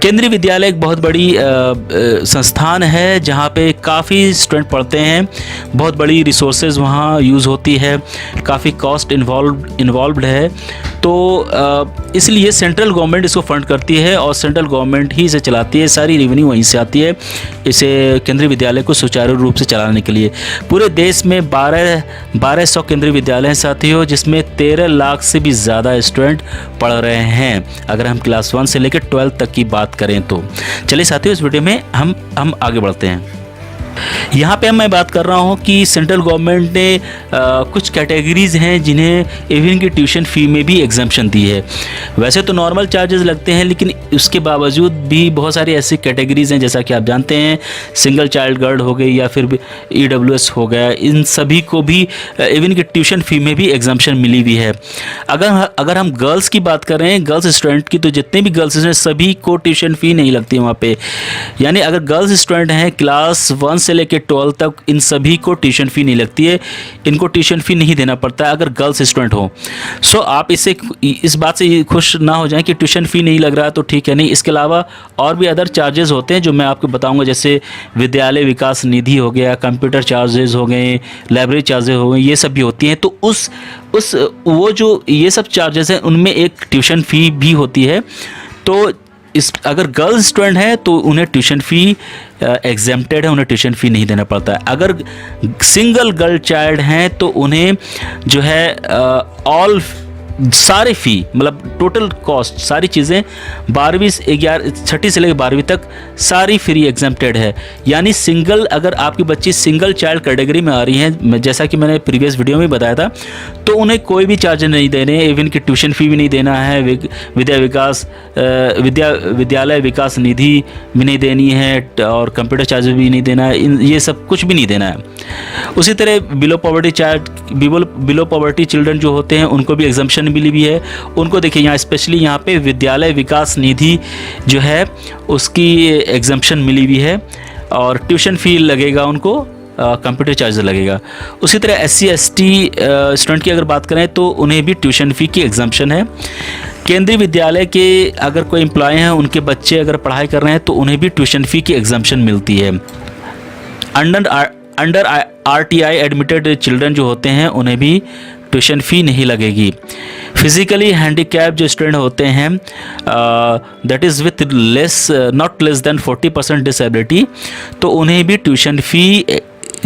केंद्रीय विद्यालय एक बहुत बड़ी संस्थान है जहाँ पे काफ़ी स्टूडेंट पढ़ते हैं, बहुत बड़ी रिसोर्सेज वहाँ यूज़ होती है, काफ़ी कॉस्ट इन्वॉल्व्ड है। तो इसलिए सेंट्रल गवर्नमेंट इसको फंड करती है और सेंट्रल गवर्नमेंट ही इसे चलाती है, सारी रेवेन्यू वहीं से आती है इसे केंद्रीय विद्यालय को सुचारू रूप से चलाने के लिए। पूरे देश में 1200 केंद्रीय विद्यालय हैं साथियों, जिसमें 13 लाख से भी ज़्यादा स्टूडेंट पढ़ रहे हैं, अगर हम क्लास 1 से लेकर 12 तक की बात करें तो। चलिए साथियों, इस वीडियो में हम आगे बढ़ते हैं। यहाँ पे मैं बात कर रहा हूँ कि सेंट्रल गवर्नमेंट ने कुछ कैटेगरीज हैं जिन्हें इवन की ट्यूशन फ़ी में भी एग्जम्पशन दी है। वैसे तो नॉर्मल चार्जेस लगते हैं, लेकिन उसके बावजूद भी बहुत सारी ऐसी कैटेगरीज हैं, जैसा कि आप जानते हैं सिंगल चाइल्ड गर्ल हो गई या फिर EWS हो गया, इन सभी को भी इवन की ट्यूशन फ़ी में भी एग्जम्पशन मिली हुई है। अगर हम गर्ल्स की बात करें, गर्ल्स स्टूडेंट की, तो जितने भी गर्ल्स हैं सभी को ट्यूशन फ़ी नहीं लगती वहाँ पे। यानी अगर गर्ल्स स्टूडेंट हैं क्लास 1 से लेकर 12 तक, इन सभी को ट्यूशन फ़ी नहीं लगती है, इनको ट्यूशन फ़ी नहीं देना पड़ता है अगर गर्ल्स स्टूडेंट हो। सो आप इस बात से खुश ना हो जाएं कि ट्यूशन फ़ी नहीं लग रहा तो ठीक है, नहीं, इसके अलावा और भी अदर चार्जेस होते हैं जो मैं आपको बताऊंगा, जैसे विद्यालय विकास निधि हो गया, कंप्यूटर चार्जेस हो गए, लाइब्रेरी चार्जेस हो गए, ये सब भी होती हैं। तो वो जो ये सब चार्जेस हैं उनमें एक ट्यूशन फ़ी भी होती है। तो अगर गर्ल्स स्टूडेंट है तो उन्हें ट्यूशन फ़ी एग्जेम्प्टेड है, उन्हें ट्यूशन फ़ी नहीं देना पड़ता है। अगर सिंगल गर्ल चाइल्ड हैं तो उन्हें जो है ऑल सारे फ़ी, मतलब टोटल कॉस्ट, सारी चीज़ें 6ठी से लेकर 12वीं तक सारी फ्री एग्जेम्प्टेड है। यानी सिंगल, अगर आपकी बच्ची सिंगल चाइल्ड कैटेगरी में आ रही है, जैसा कि मैंने प्रीवियस वीडियो में बताया था, तो उन्हें कोई भी चार्ज नहीं देने, इवन की ट्यूशन फ़ी भी नहीं देना है, विद्यालय विकास निधि भी नहीं देनी है और कंप्यूटर चार्ज भी नहीं देना है, ये सब कुछ भी नहीं देना है। उसी तरह बिलो पॉवर्टी चिल्ड्रन जो होते हैं उनको भी एग्जम्पशन मिली भी है। उनको देखिए यहाँ स्पेशली यहाँ पे विद्यालय विकास निधि जो है उसकी एग्जम्पशन मिली भी है और ट्यूशन फ़ी लगेगा उनको, कंप्यूटर चार्ज लगेगा। उसी तरह SC ST स्टूडेंट की अगर बात करें तो उन्हें भी ट्यूशन फ़ी की एग्जम्पशन है। केंद्रीय विद्यालय के अगर कोई एम्प्लॉय हैं, उनके बच्चे अगर पढ़ाई कर रहे हैं तो उन्हें भी ट्यूशन फ़ी की एग्जम्पशन मिलती है। अंडर RTI एडमिटेड चिल्ड्रन जो होते हैं उन्हें भी ट्यूशन फ़ी नहीं लगेगी। फिज़िकली हैंडीकैप जो स्टूडेंट होते हैं, that is with not less than 40% disability, तो उन्हें भी ट्यूशन फ़ी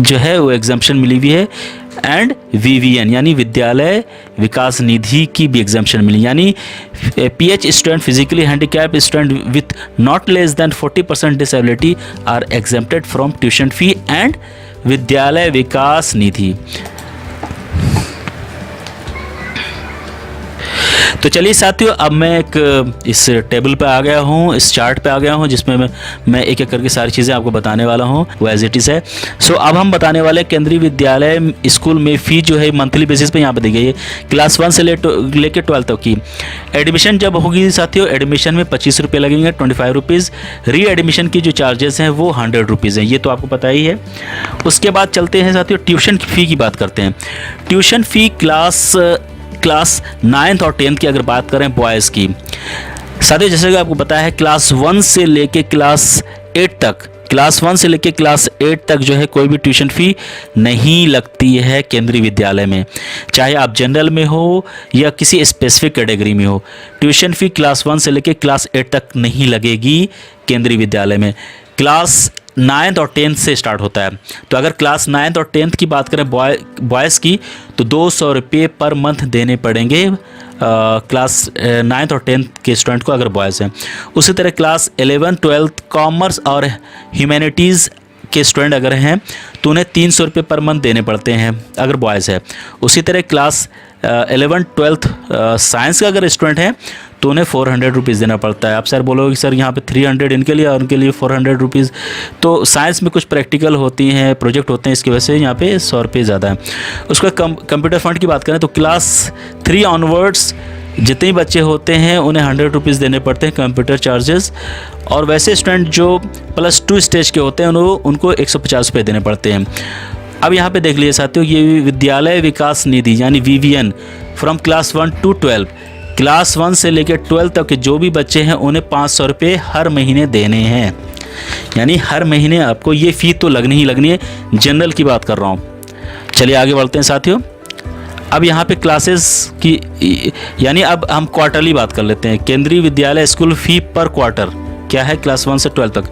जो है वो एग्जम्पशन मिली हुई है। एंड VVN यानी विद्यालय विकास निधि की भी एग्जम्पशन मिली, यानी PH student, physically handicap student with not less than 40% disability are exempted from tuition fee and विद्यालय विकास निधि। तो चलिए साथियों, अब मैं इस टेबल पे आ गया हूँ, इस चार्ट पे आ गया हूँ, जिसमें मैं एक एक करके सारी चीज़ें आपको बताने वाला हूँ, वो एज इट इज़ है। सो अब हम बताने वाले केंद्रीय विद्यालय स्कूल में फ़ी जो है मंथली बेसिस पे यहाँ पे दी गई है। क्लास 1 से लेकर 12 तक की एडमिशन जब होगी साथियों, एडमिशन में 25 रुपये लगेंगे, 25 रुपीज़। री एडमिशन की जो चार्जेस हैं वो 100 रुपीज़ हैं, ये तो आपको पता ही है। उसके बाद चलते हैं साथियों, ट्यूशन फ़ी की बात करते हैं। ट्यूशन फ़ी क्लास 9th और 10th की अगर बात करें बॉयज़ की, साथियों जैसे कि आपको पता है क्लास 1 से लेके क्लास 8 तक जो है कोई भी ट्यूशन फ़ी नहीं लगती है केंद्रीय विद्यालय में, चाहे आप जनरल में हो या किसी स्पेसिफिक कैटेगरी में हो। ट्यूशन फ़ी क्लास 1 से लेके क्लास 8 तक नहीं लगेगी केंद्रीय विद्यालय में। क्लास 9th और 10th से स्टार्ट होता है। तो अगर क्लास 9th और 10th की बात करें बॉयज़ की, तो 200 रुपये पर मंथ देने पड़ेंगे क्लास 9th और 10th के स्टूडेंट को अगर बॉयज़ हैं। उसी तरह क्लास 11, 12 कॉमर्स और ह्यूमैनिटीज़ के स्टूडेंट अगर हैं तो उन्हें 300 रुपये पर मंथ देने पड़ते हैं अगर बॉयज़ है। उसी तरह क्लास 11, 12 साइंस का अगर स्टूडेंट हैं तो उन्हें 400 रुपीज़ देना पड़ता है। आप सर बोलोगे सर यहाँ पे 300 इनके लिए और उनके लिए 400 रुपीज़, तो साइंस में कुछ प्रैक्टिकल होती हैं, प्रोजेक्ट होते हैं, इसकी वजह से यहाँ पे 100 रुपये ज़्यादा है। उसका कंप्यूटर फंड की बात करें तो क्लास 3 ऑनवर्ड्स जितने बच्चे होते हैं उन्हें 100 रुपीज़ देने पड़ते हैं कंप्यूटर चार्जेस, और वैसे स्टूडेंट जो +2 स्टेज के होते हैं उनको 150 रुपये देने पड़ते हैं। अब यहाँ पे देख लीजिए साथियों, ये विद्यालय विकास निधि यानी VVN from class 1 to 12 class 1 से लेकर 12 तक के जो भी बच्चे हैं उन्हें 500 रुपये हर महीने देने हैं। यानी हर महीने आपको ये फ़ी तो लगनी ही लगनी है, जनरल की बात कर रहा हूँ। चलिए आगे बढ़ते हैं साथियों। अब यहाँ पे क्लासेस की यानी अब हम क्वार्टरली बात कर लेते हैं। केंद्रीय विद्यालय स्कूल फ़ी पर क्वार्टर क्या है क्लास 1 से 12 तक।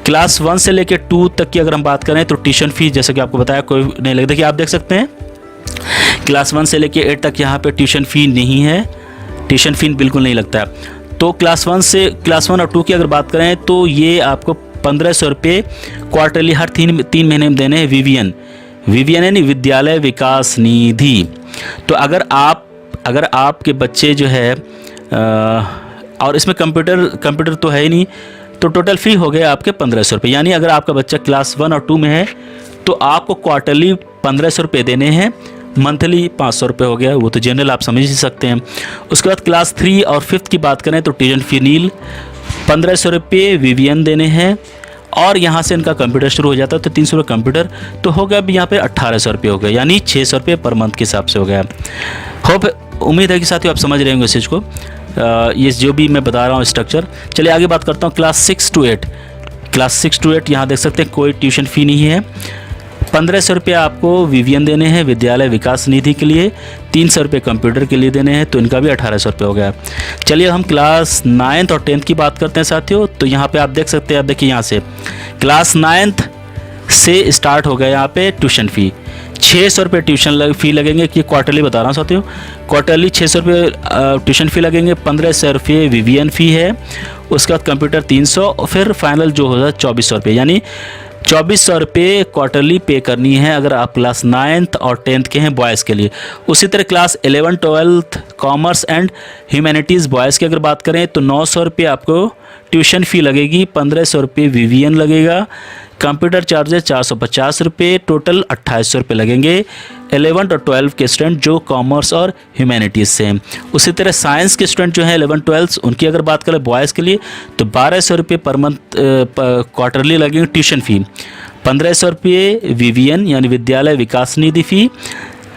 क्लास 1 से लेकर 2 तक की अगर हम बात करें तो ट्यूशन फ़ी जैसे कि आपको बताया कोई नहीं लगता। देखिए आप देख सकते हैं क्लास 1 से लेकर 8 तक यहाँ पे ट्यूशन फ़ी नहीं है, ट्यूशन फ़ी बिल्कुल नहीं लगता है। तो क्लास 1 और 2 की अगर बात करें तो ये आपको 1500 रुपये क्वार्टरली हर 3 महीने में देने हैं। वीवीएन यानी विद्यालय विकास निधि। तो अगर आपके बच्चे जो है और इसमें कंप्यूटर तो है ही नहीं, तो टोटल फ़ी हो गया आपके 1500 रुपये। यानी अगर आपका बच्चा क्लास 1 और 2 में है तो आपको क्वार्टरली 1500 रुपये देने हैं, मंथली 500 रुपये हो गया, वो तो जनरल आप समझ ही सकते हैं। उसके बाद क्लास 3 और 5 की बात करें तो ट्यूशन फ़ी नील, 1500 रुपये वीवीएन देने हैं और यहाँ से इनका कंप्यूटर शुरू हो जाता है तो 300 रुपये कंप्यूटर, तो हो गया अभी यहाँ पे 1800 रुपये हो गए, यानी 600 रुपये पर मंथ के हिसाब से हो गया। उम्मीद है कि साथियों आप समझ रहे होंगे इस चीज़ को, ये जो भी मैं बता रहा हूँ स्ट्रक्चर। चलिए आगे बात करता हूँ क्लास 6 to 8 यहाँ देख सकते हैं कोई ट्यूशन फ़ी नहीं है। 1500 रुपये आपको वीवीएन देने हैं विद्यालय विकास निधि के लिए, 300 रुपये कंप्यूटर के लिए देने हैं, तो इनका भी 1800 रुपये हो गया। चलिए हम क्लास 9 और 10 की बात करते हैं साथियों। तो यहाँ पे आप देख सकते हैं, आप देखिए यहाँ से क्लास 9 से स्टार्ट हो गया यहाँ पे ट्यूशन फ़ी 600 रुपये ट्यूशन फ़ी लगेंगे, कि क्वार्टरली बता रहा हूँ साथियों, क्वार्टरली 600 रुपये ट्यूशन फ़ी लगेंगे, 1500 रुपये वीवीएन फ़ी है, उसके बाद कंप्यूटर 300 और फिर फाइनल जो होगा 2400 रुपये, यानी 2400 रुपये क्वार्टरली पे करनी है अगर आप क्लास 9 और 10 के हैं बॉयज़ के लिए। उसी तरह class 11, 12 commerce and humanities boys की अगर बात करें तो 900 रुपये आपको ट्यूशन फ़ी लगेगी, 1500 रुपये वीवीएन लगेगा, कंप्यूटर चार्जेस 450 रुपये, टोटल 2800 रुपये लगेंगे 11 और 12 के स्टूडेंट जो कॉमर्स और ह्यूमैनिटीज़ से हैं। उसी तरह साइंस के स्टूडेंट जो हैं 11, 12 उनकी अगर बात करें बॉयज़ के लिए तो 1200 रुपये पर मंथ क्वार्टरली लगेंगे ट्यूशन फ़ी, 1500 रुपये वीवीएन यानी विद्यालय विकास निधि फ़ी,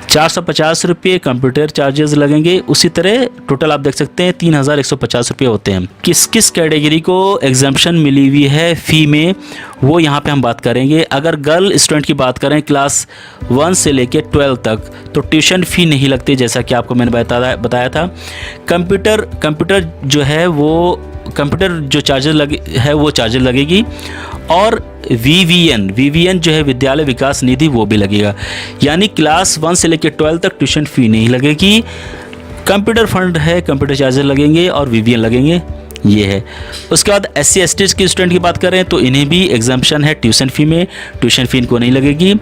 450 रुपये कंप्यूटर चार्जेस लगेंगे। उसी तरह टोटल आप देख सकते हैं 3150 रुपये होते हैं। किस किस कैटेगरी को एग्जाम्पशन मिली हुई है फ़ी में वो यहाँ पे हम बात करेंगे। अगर गर्ल स्टूडेंट की बात करें क्लास 1 से लेकर 12 तक तो ट्यूशन फ़ी नहीं लगती, जैसा कि आपको मैंने बताया था। कंप्यूटर जो है वो कंप्यूटर जो चार्जेस है वो चार्जेस लगेगी, और वीवीएन जो है विद्यालय विकास निधि वो भी लगेगा। यानी क्लास 1 से लेकर 12 तक ट्यूशन फ़ी नहीं लगेगी, कंप्यूटर फंड है, कंप्यूटर चार्जेस लगेंगे और वीवीएन लगेंगे, ये है। उसके बाद SC ST की स्टूडेंट की बात करें तो इन्हें भी एग्जाम्पशन है ट्यूशन फ़ी में, ट्यूशन फ़ी इनको नहीं लगेगी।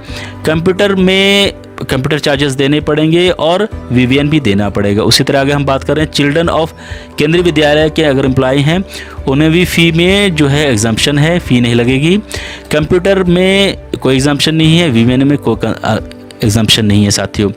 कंप्यूटर में कंप्यूटर चार्जेस देने पड़ेंगे और वीवीएन भी देना पड़ेगा। उसी तरह अगर हम बात करें चिल्ड्रन ऑफ केंद्रीय विद्यालय के अगर एम्प्लॉय हैं उन्हें भी फ़ी में जो है एग्जाम्पशन है, फ़ी नहीं लगेगी। कंप्यूटर में कोई एग्जाम्पशन नहीं है, वीवीएन में कोई एग्जाम्पशन नहीं है साथियों।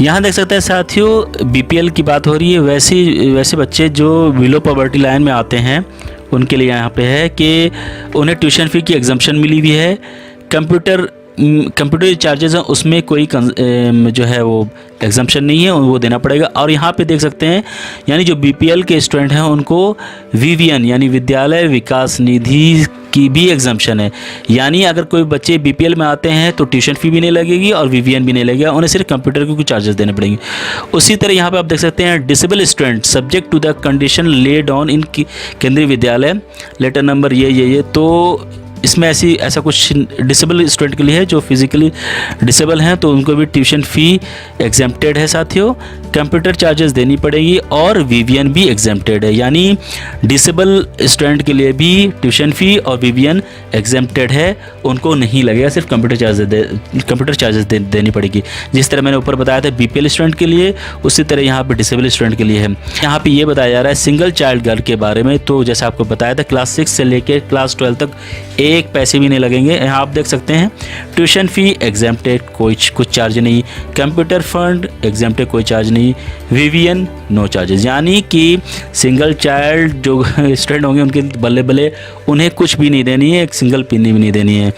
यहाँ देख सकते हैं साथियों बीपीएल की बात हो रही है, वैसे बच्चे जो बिलो पॉवर्टी लाइन में आते हैं उनके लिए यहाँ पे है कि उन्हें ट्यूशन फ़ी की एग्जाम्पशन मिली हुई है। कंप्यूटर चार्जेस हैं उसमें कोई जो है वो एग्जाम्पशन नहीं है, वो देना पड़ेगा। और यहाँ पे देख सकते हैं यानी जो बीपीएल के स्टूडेंट हैं उनको वीवीएन यानी विद्यालय विकास निधि की भी एग्जाम्पशन है। यानी अगर कोई बच्चे बीपीएल में आते हैं तो ट्यूशन फ़ी भी नहीं लगेगी और वीवीएन भी नहीं लगेगा, उन्हें सिर्फ कंप्यूटर के कुछ चार्जेस देने पड़ेंगे। उसी तरह यहाँ पे आप देख सकते हैं disable student subject to the condition laid on in Kendriya Vidyalaya letter number ये तो इसमें ऐसा कुछ डिसेबल स्टूडेंट के लिए है जो फिज़िकली डिसेबल हैं, तो उनको भी ट्यूशन फ़ी एग्जेम्प्टेड है साथियों। कंप्यूटर चार्जेस देनी पड़ेगी और वीवीएन भी एग्जेम्प्टेड है, यानी डिसेबल स्टूडेंट के लिए भी ट्यूशन फ़ी और वीवीएन एग्जेम्प्टेड है, उनको नहीं लगेगा, सिर्फ कंप्यूटर चार्जेस देनी पड़ेगी। जिस तरह मैंने ऊपर बताया था बीपीएल स्टूडेंट के लिए, उसी तरह यहाँ पर डिसेबल स्टूडेंट के लिए है। यहाँ पर ये बताया जा रहा है सिंगल चाइल्ड गर्ल के बारे में, तो जैसे आपको बताया था क्लास 6 से लेकर क्लास 12 तक एक पैसे भी नहीं लगेंगे। यहाँ आप देख सकते हैं ट्यूशन फ़ी एग्जेम्प्टेड, कुछ चार्ज नहीं, कंप्यूटर फंड एग्जेम्प्टेड, कोई चार्ज नहीं, वीवीएन नो चार्जेस। यानी कि सिंगल चाइल्ड जो स्टूडेंट होंगे उनके बल्ले उन्हें कुछ भी नहीं देनी है, एक सिंगल पिन्नी भी नहीं देनी है।